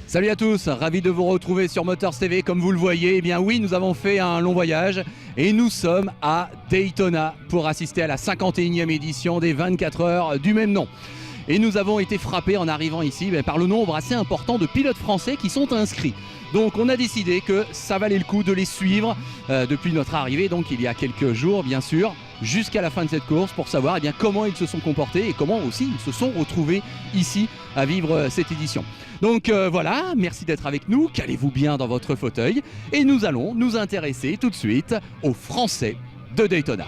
Salut à tous, ravi de vous retrouver sur Motors TV. Comme vous le voyez, eh bien oui, nous avons fait un long voyage et nous sommes à Daytona pour assister à la 51e édition des 24 heures du même nom. Et nous avons été frappés en arrivant ici par le nombre assez important de pilotes français qui sont inscrits. Donc on a décidé que ça valait le coup de les suivre depuis notre arrivée, donc il y a quelques jours bien sûr, jusqu'à la fin de cette course pour savoir comment ils se sont comportés et comment aussi ils se sont retrouvés ici à vivre cette édition. Donc voilà, merci d'être avec nous, calez-vous bien dans votre fauteuil et nous allons nous intéresser tout de suite aux Français de Daytona.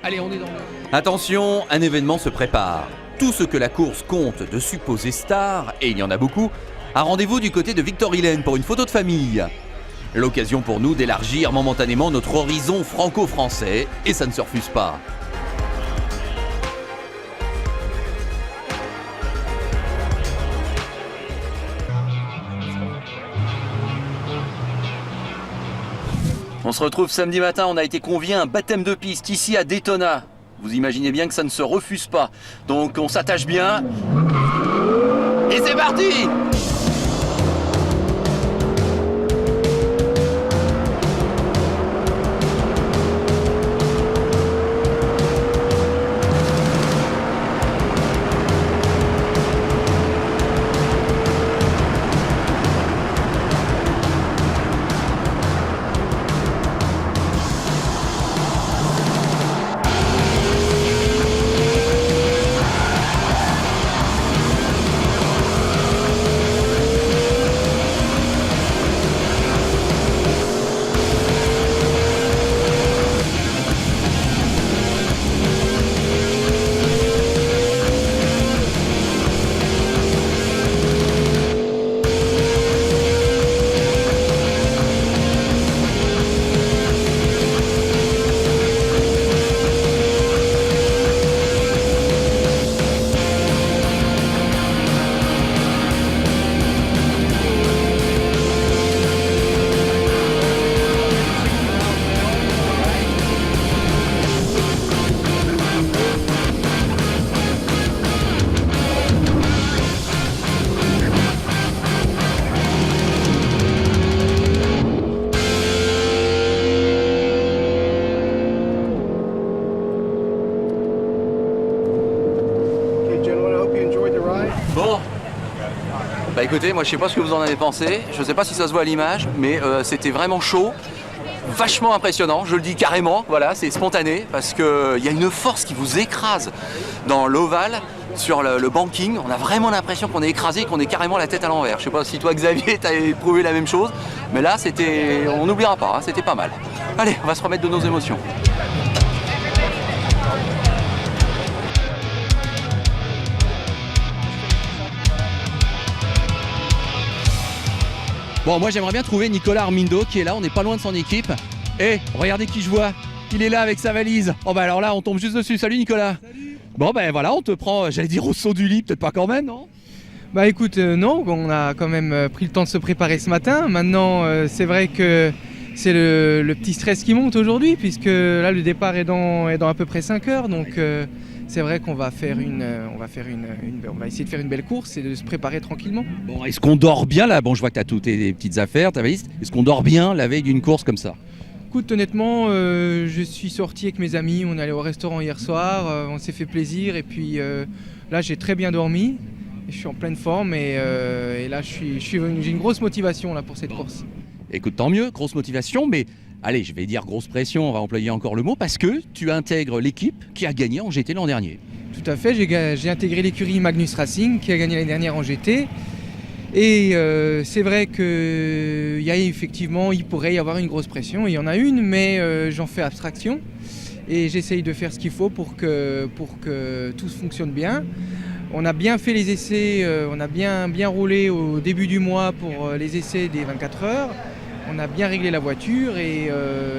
Allez, on est dans le... Attention, un événement se prépare. Tout ce que la course compte de supposés stars, et il y en a beaucoup, a rendez-vous du côté de Victory Lane pour une photo de famille. L'occasion pour nous d'élargir momentanément notre horizon franco-français, et ça ne se refuse pas. On se retrouve samedi matin, on a été conviés à un baptême de piste ici à Daytona. Vous imaginez bien que ça ne se refuse pas. Donc on s'attache bien. Et c'est parti! Bon, bah écoutez, moi je sais pas ce que vous en avez pensé, je sais pas si ça se voit à l'image, mais c'était vraiment chaud, vachement impressionnant, je le dis carrément, voilà, c'est spontané, parce qu'il y a une force qui vous écrase dans l'ovale, sur le banking, on a vraiment l'impression qu'on est écrasé, qu'on est carrément la tête à l'envers. Je sais pas si toi Xavier t'as éprouvé la même chose, mais là c'était, on n'oubliera pas, hein, c'était pas mal. Allez, on va se remettre de nos émotions. Bon, moi j'aimerais bien trouver Nicolas Armindo qui est là, on n'est pas loin de son équipe. Et regardez qui je vois, il est là avec sa valise. Oh bah alors là on tombe juste dessus, salut Nicolas. Salut. Bon ben voilà, on te prend, j'allais dire au saut du lit, peut-être pas quand même, non? Bah écoute, non, on a quand même pris le temps de se préparer ce matin. Maintenant c'est vrai que c'est le petit stress qui monte aujourd'hui, puisque là le départ est dans à peu près 5 heures, donc c'est vrai qu'on va faire on va essayer de faire une belle course et de se préparer tranquillement. Bon, est-ce qu'on dort bien là? Bon, je vois que tu as toutes tes petites affaires, ta valise. Est-ce qu'on dort bien la veille d'une course comme ça? Écoute, honnêtement, je suis sorti avec mes amis, on est allé au restaurant hier soir, on s'est fait plaisir et puis là j'ai très bien dormi, je suis en pleine forme et là j'ai une grosse motivation là, pour cette course. Écoute, tant mieux, grosse motivation, mais allez, je vais dire grosse pression, on va employer encore le mot, parce que tu intègres l'équipe qui a gagné en GT l'an dernier. Tout à fait, j'ai intégré l'écurie Magnus Racing qui a gagné l'année dernière en GT. Et c'est vrai il pourrait y avoir une grosse pression, il y en a une, mais j'en fais abstraction. Et j'essaye de faire ce qu'il faut pour que tout fonctionne bien. On a bien fait les essais, on a bien roulé au début du mois pour les essais des 24 heures. On a bien réglé la voiture et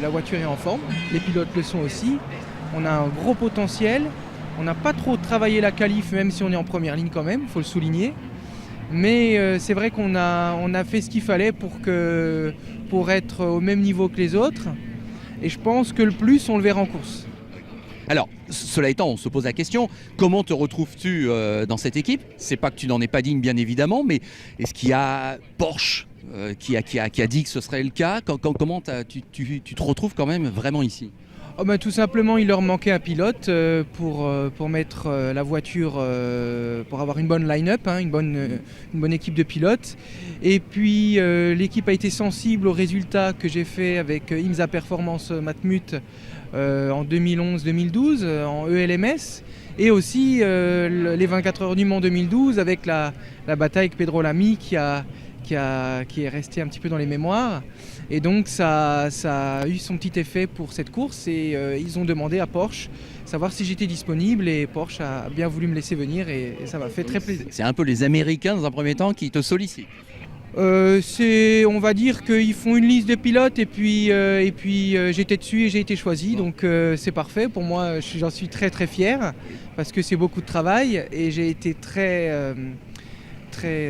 la voiture est en forme. Les pilotes le sont aussi. On a un gros potentiel. On n'a pas trop travaillé la qualif, même si on est en première ligne quand même, il faut le souligner. Mais c'est vrai qu'on a fait ce qu'il fallait pour être au même niveau que les autres. Et je pense que le plus, on le verra en course. Alors, cela étant, on se pose la question, comment te retrouves-tu dans cette équipe? C'est pas que tu n'en es pas digne, bien évidemment, mais est-ce qu'il y a Porsche qui a dit que ce serait le cas? Comment tu te retrouves quand même vraiment ici? Oh ben, tout simplement, il leur manquait un pilote pour mettre la voiture, pour avoir une bonne line-up, hein, une bonne équipe de pilotes. Et puis l'équipe a été sensible aux résultats que j'ai fait avec IMSA Performance Matmut en 2011-2012 en ELMS. Et aussi les 24 heures du Mans 2012 avec la bataille avec Pedro Lamy qui est resté un petit peu dans les mémoires. Et donc ça a eu son petit effet pour cette course et ils ont demandé à Porsche savoir si j'étais disponible et Porsche a bien voulu me laisser venir et ça m'a fait très plaisir. C'est un peu les Américains dans un premier temps qui te sollicitent. On va dire qu'ils font une liste de pilotes et puis j'étais dessus et j'ai été choisi, donc c'est parfait. Pour moi, j'en suis très très fier parce que c'est beaucoup de travail et j'ai été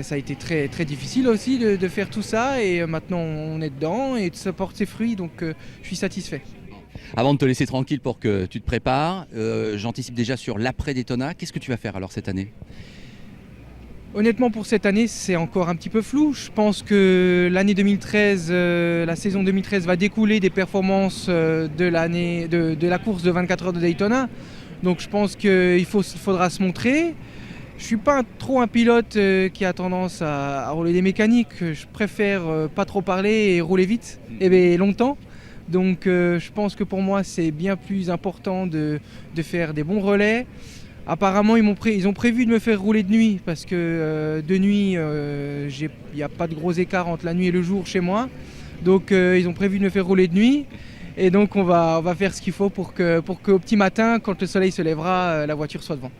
ça a été très, très difficile aussi de faire tout ça et maintenant on est dedans et ça porte ses fruits, donc je suis satisfait. Avant de te laisser tranquille pour que tu te prépares, j'anticipe déjà sur l'après Daytona. Qu'est-ce que tu vas faire alors cette année? Honnêtement, pour cette année, c'est encore un petit peu flou. Je pense que l'année 2013, la saison 2013 va découler des performances de la course de 24 heures de Daytona. Donc je pense qu'il faudra se montrer. Je ne suis pas trop un pilote qui a tendance à rouler des mécaniques. Je préfère pas trop parler et rouler vite et longtemps. Donc je pense que pour moi, c'est bien plus important de faire des bons relais. Apparemment, ils ont prévu de me faire rouler de nuit parce que de nuit, il n'y a pas de gros écart entre la nuit et le jour chez moi. Donc ils ont prévu de me faire rouler de nuit. Et donc on va faire ce qu'il faut pour qu'au petit matin, quand le soleil se lèvera, la voiture soit devant.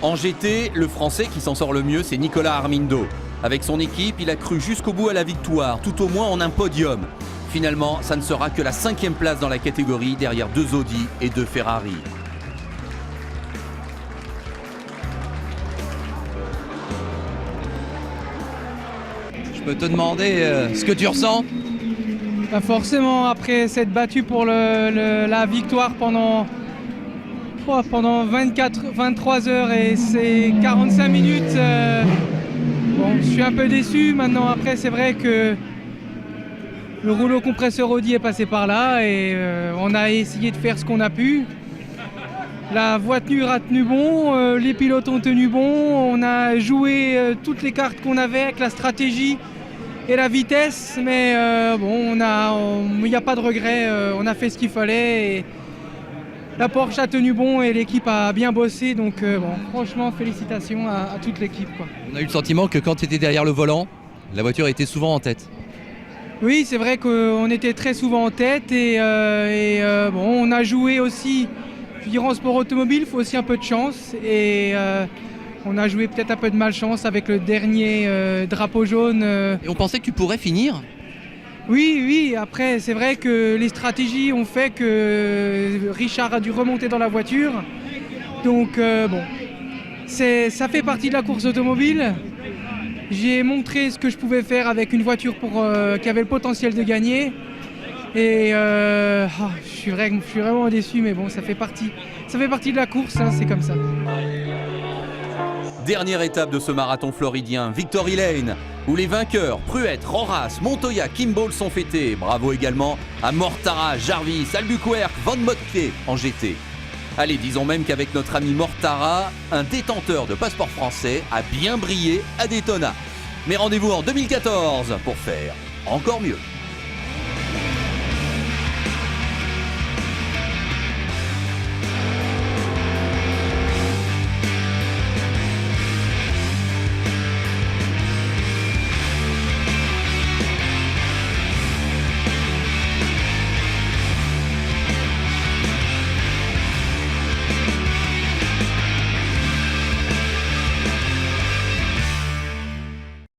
En GT, le Français qui s'en sort le mieux, c'est Nicolas Armindo. Avec son équipe, il a cru jusqu'au bout à la victoire, tout au moins en un podium. Finalement, ça ne sera que la 5e place dans la catégorie, derrière 2 Audi et 2 Ferrari. Je peux te demander ce que tu ressens? Forcément, après s'être battu pour la victoire pendant 23 heures et c'est 45 minutes, je suis un peu déçu. Maintenant, après, c'est vrai que le rouleau compresseur Audi est passé par là et on a essayé de faire ce qu'on a pu. La voiture a tenu bon, les pilotes ont tenu bon, on a joué toutes les cartes qu'on avait avec la stratégie et la vitesse, mais il n'y a pas de regret, on a fait ce qu'il fallait. Et la Porsche a tenu bon et l'équipe a bien bossé, donc franchement félicitations à toute l'équipe, quoi. On a eu le sentiment que quand tu étais derrière le volant, la voiture était souvent en tête. Oui, c'est vrai qu'on était très souvent en tête et on a joué aussi. Je dirais en sport automobile, il faut aussi un peu de chance et on a joué peut-être un peu de malchance avec le dernier drapeau jaune. Et on pensait que tu pourrais finir? Oui, après c'est vrai que les stratégies ont fait que Richard a dû remonter dans la voiture. Donc ça fait partie de la course automobile. J'ai montré ce que je pouvais faire avec une voiture qui avait le potentiel de gagner. Et je suis vraiment déçu, mais bon, ça fait partie de la course, hein, c'est comme ça. Dernière étape de ce marathon floridien, Victory Lane, où les vainqueurs, Pruett, Roras, Montoya, Kimball sont fêtés. Bravo également à Mortara, Jarvis, Albuquerque, Van Motke en GT. Allez, disons même qu'avec notre ami Mortara, un détenteur de passeport français a bien brillé à Daytona. Mais rendez-vous en 2014 pour faire encore mieux.